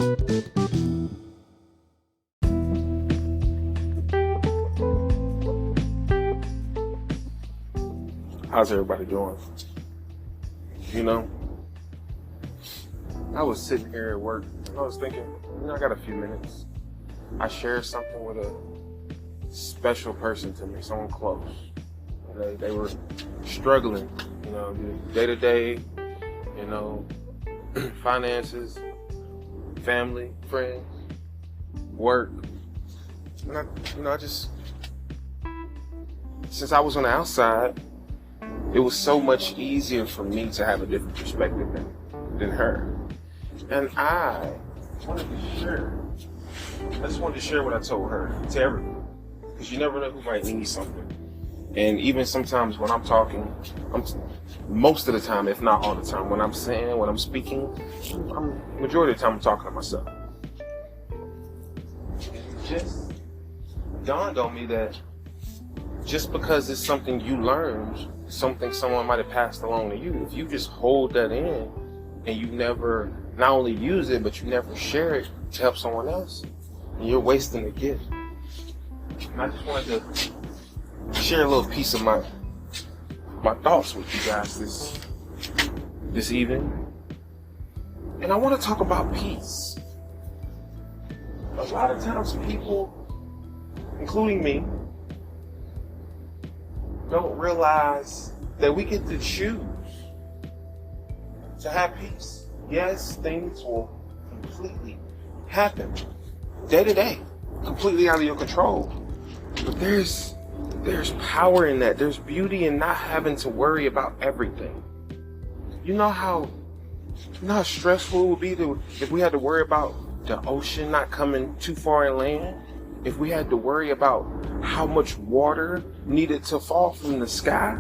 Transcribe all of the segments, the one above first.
How's everybody doing? You know, I was sitting here at work and I was thinking, I got a few minutes. I shared something with a special person to me, someone close. They were struggling, day to day, finances, family, friends, work. And I just, since I was on the outside, it was so much easier for me to have a different perspective than her. And I wanted to share what I told her to everyone. Because you never know who might need something. And even sometimes when I'm talking, most of the time, if not all the time, when I'm speaking, majority of the time I'm talking to myself. It just dawned on me that just because it's something you learned, something someone might have passed along to you, if you just hold that in and you never not only use it, but you never share it to help someone else, you're wasting the gift. And I just wanted to share a little piece of my thoughts with you guys this evening. And I want to talk about peace. A lot of times people, including me, don't realize that we get to choose to have peace. Yes, things will completely happen day to day, completely out of your control. But there's power in that. There's beauty in not having to worry about everything. You know how stressful it would be if we had to worry about the ocean not coming too far inland? If we had to worry about how much water needed to fall from the sky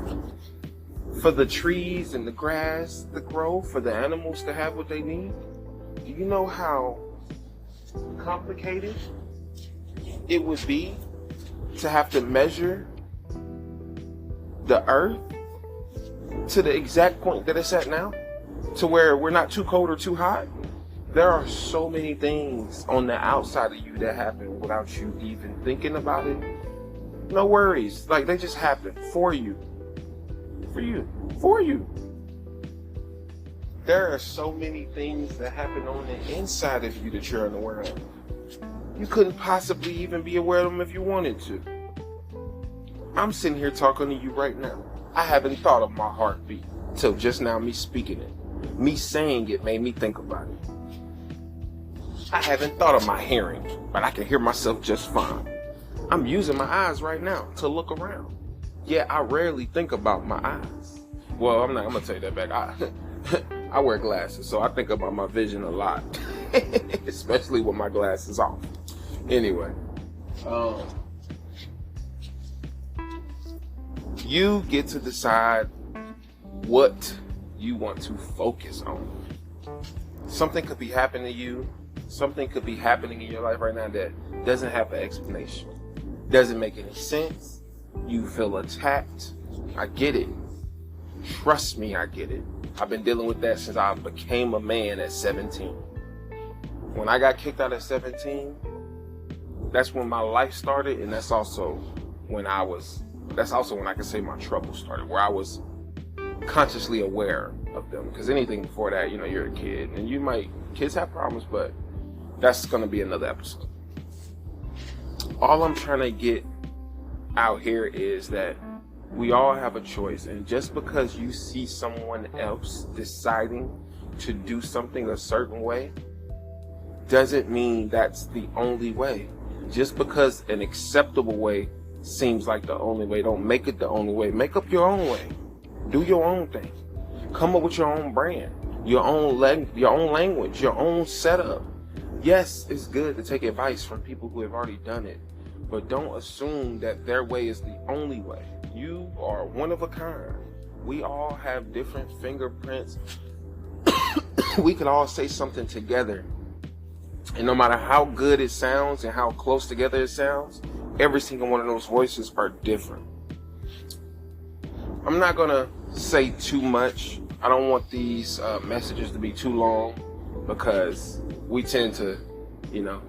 for the trees and the grass to grow, for the animals to have what they need? Do you know how complicated it would be to have to measure the earth to the exact point that it's at now, to where we're not too cold or too hot? There are so many things on the outside of you that happen without you even thinking about it. No worries. Like, they just happen for you. For you. There are so many things that happen on the inside of you that you're unaware of. You couldn't possibly even be aware of them if you wanted to. I'm sitting here talking to you right now. I haven't thought of my heartbeat till just now, me speaking it. Me saying it made me think about it. I haven't thought of my hearing, but I can hear myself just fine. I'm using my eyes right now to look around. Yeah, I rarely think about my eyes. Well, I'm gonna take that back. I wear glasses, so I think about my vision a lot, especially with my glasses off. Anyway, you get to decide what you want to focus on. Something could be happening to you. Something could be happening in your life right now that doesn't have an explanation. Doesn't make any sense. You feel attacked. I get it. Trust me, I get it. I've been dealing with that since I became a man at 17. When I got kicked out at 17, that's when my life started, and that's also when I can say my trouble started, where I was consciously aware of them. Because anything before that, you're a kid, and kids have problems, but that's going to be another episode. All I'm trying to get out here is that we all have a choice, and just because you see someone else deciding to do something a certain way doesn't mean that's the only way. Just because an acceptable way seems like the only way, don't make it the only way. Make up your own way. Do your own thing. Come up with your own brand, your own language, your own setup. Yes, it's good to take advice from people who have already done it, but don't assume that their way is the only way. You are one of a kind. We all have different fingerprints. We could all say something together, and no matter how good it sounds and how close together it sounds, every single one of those voices are different. I'm not gonna say too much. I don't want these messages to be too long, because we tend to, you know,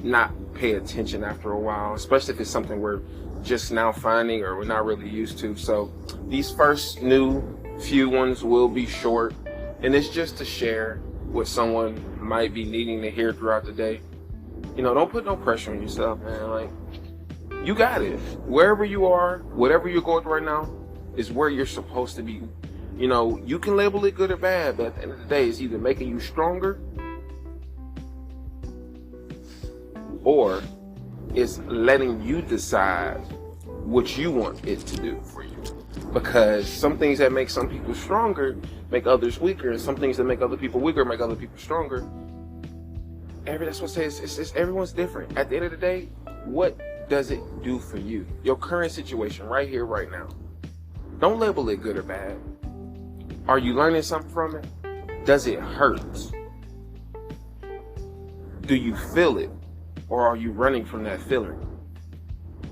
not pay attention after a while, especially if it's something we're just now finding or we're not really used to. So these first new few ones will be short, and it's just to share what someone might be needing to hear throughout the day. You know, don't put no pressure on yourself, man. Like, you got it. Wherever you are, whatever you're going through right now is where you're supposed to be. You know, you can label it good or bad, but at the end of the day, it's either making you stronger or it's letting you decide what you want it to do for you. Because some things that make some people stronger make others weaker, and some things that make other people weaker make other people stronger. That's what I say, it's everyone's different. At the end of the day, what does it do for you? Your current situation right here, right now. Don't label it good or bad. Are you learning something from it? Does it hurt? Do you feel it? Or are you running from that feeling?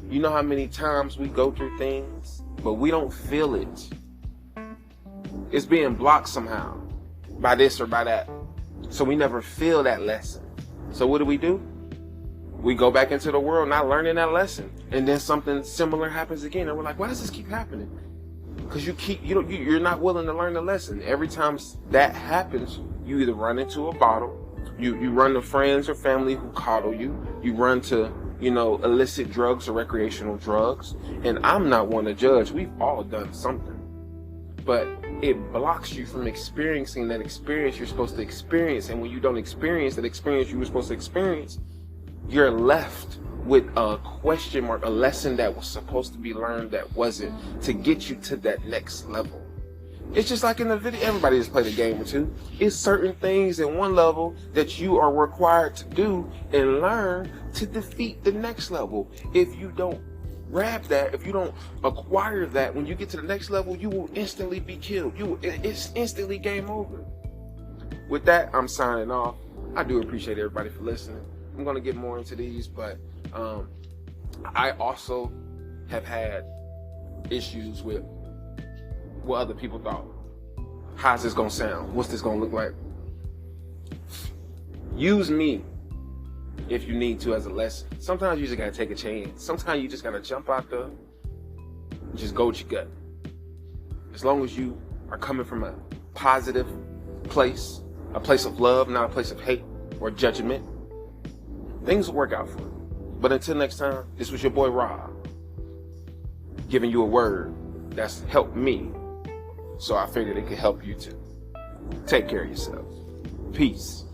You know how many times we go through things, but we don't feel it. It's being blocked somehow by this or by that. So we never feel that lesson. So what do? We go back into the world not learning that lesson. And then something similar happens again. And we're like, why does this keep happening? Because you're not willing to learn the lesson. Every time that happens, you either run into a bottle, you run to friends or family who coddle you, you run to, you know, illicit drugs or recreational drugs. And I'm not one to judge. We've all done something. But it blocks you from experiencing that experience you're supposed to experience. And when you don't experience that experience you were supposed to experience, you're left with a question mark, a lesson that was supposed to be learned that wasn't, to get you to that next level. It's just like in the video, everybody has played a game or two. It's certain things in one level that you are required to do and learn to defeat the next level. If you don't grab that, if you don't acquire that, when you get to the next level, you will instantly be killed. It's instantly game over. With that, I'm signing off. I do appreciate everybody for listening. I'm going to get more into these, but I also have had issues with what other people thought. How's this gonna sound? What's this gonna look like? Use me if you need to as a lesson. Sometimes you just gotta take a chance. Sometimes you just gotta jump out there and just go with your gut. As long as you are coming from a positive place, a place of love, not a place of hate or judgment, things will work out for you. But until next time, this was your boy Rob, giving you a word that's helped me. So I figured it could help you too. Take care of yourself. Peace.